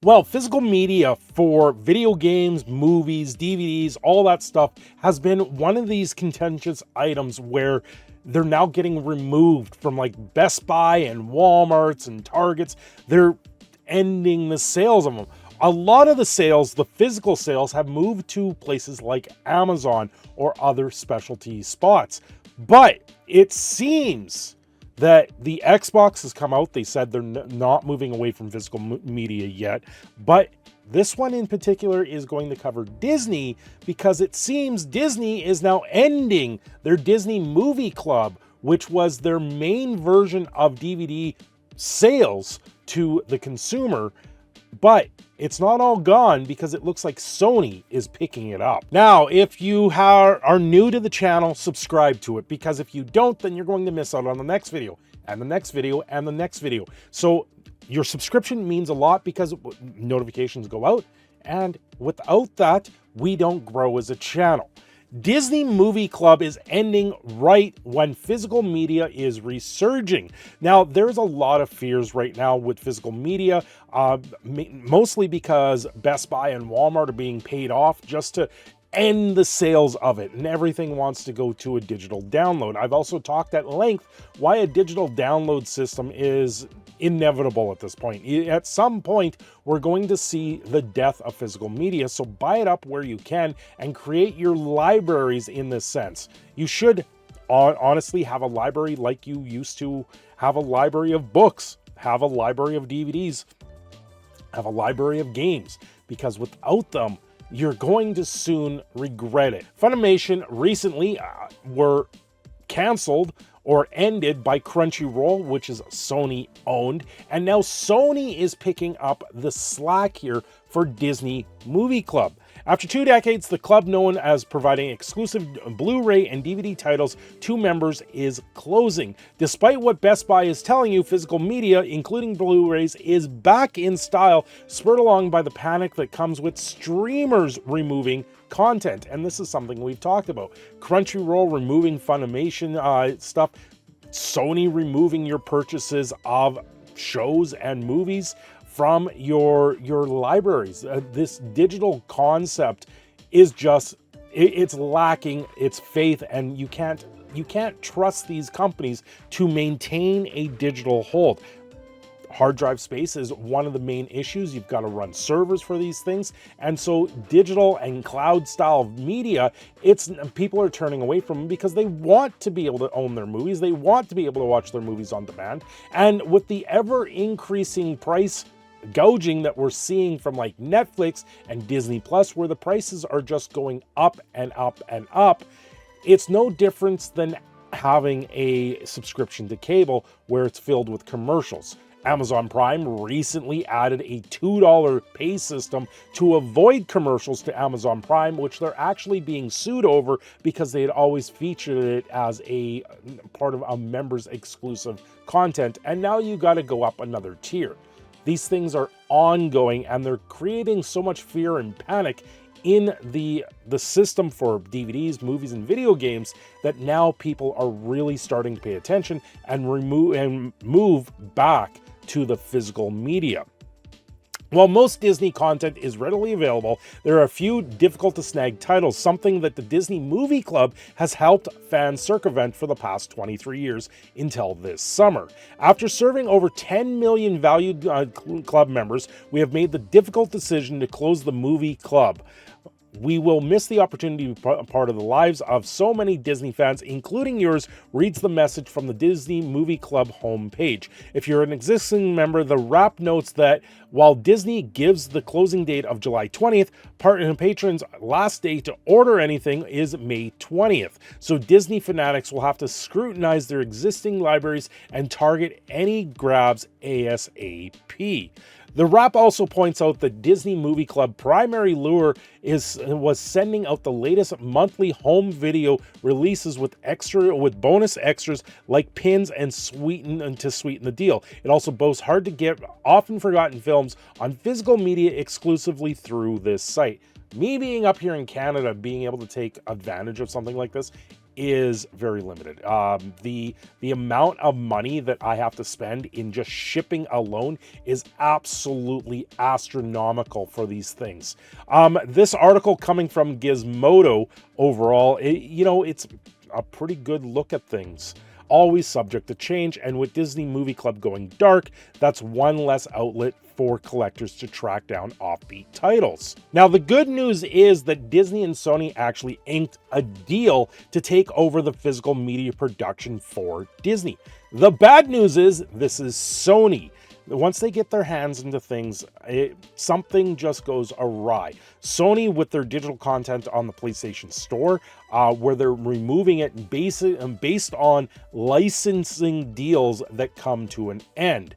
Well, physical media for video games, movies, DVDs, all that stuff has been one of these contentious items where they're now getting removed from like Best Buy and Walmarts and Targets. They're ending the sales of them. A lot of the sales, the physical sales, have moved to places like Amazon or other specialty spots. But it seems that the Xbox has come out. They said they're not moving away from physical media yet. But this one in particular is going to cover Disney, because it seems Disney is now ending their Disney Movie Club, which was their main version of DVD sales to the consumer. But it's not all gone, because it looks like Sony is picking it up. Now, if you are new to the channel, subscribe to it, because if you don't, then you're going to miss out on the next video and the next video and the next video. So your subscription means a lot, because notifications go out, and without that, we don't grow as a channel. Disney Movie Club is ending right when physical media is resurging. Now, there's a lot of fears right now with physical media, mostly because Best Buy and Walmart are being paid off just to end the sales of it, and everything wants to go to a digital download. I've also talked at length why a digital download system is inevitable at this point. At some point, we're going to see the death of physical media, so buy it up where you can and create your libraries in this sense. You should honestly have a library like you used to have a library of books, have a library of DVDs, have a library of games, because without them, you're going to soon regret it. Funimation recently were canceled or ended by Crunchyroll, which is Sony owned, and now Sony is picking up the slack here for Disney Movie Club. After 2 decades, the club, known as providing exclusive Blu-ray and DVD titles to members, is closing. Despite what Best Buy is telling you, physical media, including Blu-rays, is back in style, spurred along by the panic that comes with streamers removing content. And this is something we've talked about. Crunchyroll removing Funimation stuff, Sony removing your purchases of shows and movies from your libraries. This digital concept is just, it's lacking its faith, and you can't trust these companies to maintain a digital hold. Hard drive space is one of the main issues. You've got to run servers for these things, and so digital and cloud style media, people are turning away from them because they want to be able to own their movies. They want to be able to watch their movies on demand, and with the ever increasing price gouging that we're seeing from like Netflix and Disney Plus, where the prices are just going up and up and up, it's no difference than having a subscription to cable where it's filled with commercials. Amazon Prime recently added a $2 pay system to avoid commercials to Amazon Prime, which they're actually being sued over because they had always featured it as a part of a members exclusive content, and now you got to go up another tier. These things are ongoing, and they're creating so much fear and panic in the system for DVDs, movies, and video games that now people are really starting to pay attention and move back to the physical media. While most Disney content is readily available, there are a few difficult to snag titles, something that the Disney Movie Club has helped fans circumvent for the past 23 years until this summer. After serving over 10 million valued club members, we have made the difficult decision to close the Movie Club. We will miss the opportunity to be part of the lives of so many Disney fans, including yours, reads the message from the Disney Movie Club homepage. If you're an existing member, the wrap notes that while Disney gives the closing date of July 20th, patrons' last day to order anything is May 20th. So Disney fanatics will have to scrutinize their existing libraries and target any grabs ASAP. The wrap also points out that Disney Movie Club primary lure was sending out the latest monthly home video releases with bonus extras like pins and to sweeten the deal. It also boasts hard to get, often forgotten films on physical media exclusively through this site. Me being up here in Canada, being able to take advantage of something like this is very limited. The amount of money that I have to spend in just shipping alone is absolutely astronomical for these things. This article coming from Gizmodo overall, it's a pretty good look at things. Always subject to change, and with Disney Movie Club going dark, that's one less outlet for collectors to track down offbeat titles. Now, the good news is that Disney and Sony actually inked a deal to take over the physical media production for Disney. The bad news is this is Sony. Once they get their hands into things, something just goes awry. Sony, with their digital content on the PlayStation Store, where they're removing it based on licensing deals that come to an end.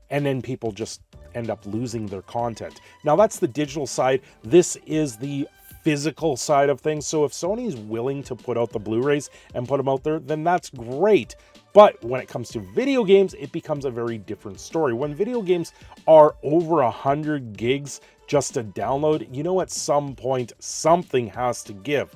And then people just end up losing their content. Now, that's the digital side. This is the physical side of things. So if Sony's willing to put out the Blu-rays and put them out there, then that's great. But when it comes to video games, it becomes a very different story. When video games are over 100 gigs just to download, at some point, something has to give.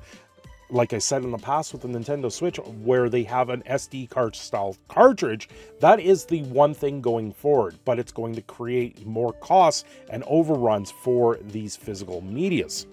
Like I said in the past with the Nintendo Switch, where they have an SD card style cartridge, that is the one thing going forward, but it's going to create more costs and overruns for these physical medias.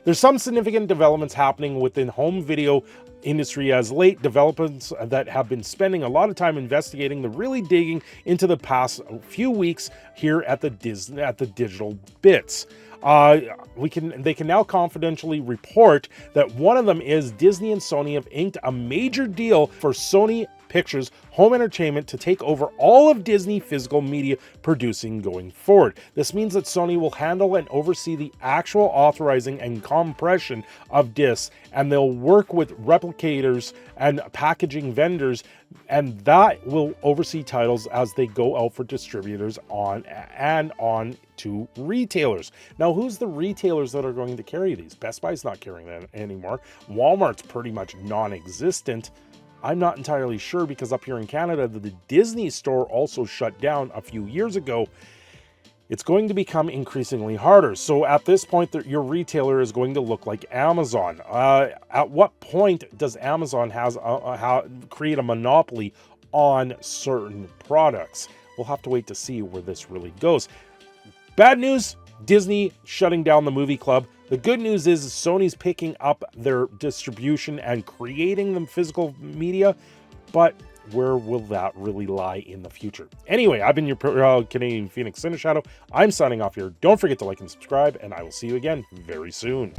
There's some significant developments happening within home video industry as late, developers that have been spending a lot of time investigating, really digging into the past few weeks here at the Digital Bits. They can now confidentially report that one of them is Disney and Sony have inked a major deal for Sony Pictures Home Entertainment to take over all of Disney physical media producing going forward. This means that Sony will handle and oversee the actual authorizing and compression of discs, and they'll work with replicators and packaging vendors, and that will oversee titles as they go out for distributors on to retailers. Now, who's the retailers that are going to carry these? Best Buy's not carrying them anymore. Walmart's pretty much non-existent. I'm not entirely sure, because up here in Canada, the Disney store also shut down a few years ago. It's going to become increasingly harder. So at this point, your retailer is going to look like Amazon. At what point does Amazon create a monopoly on certain products? We'll have to wait to see where this really goes. Bad news, Disney shutting down the movie club. The good news is Sony's picking up their distribution and creating them physical media, but where will that really lie in the future? Anyway, I've been your Canadian Phoenix Cindershadow. I'm signing off here. Don't forget to like and subscribe, and I will see you again very soon.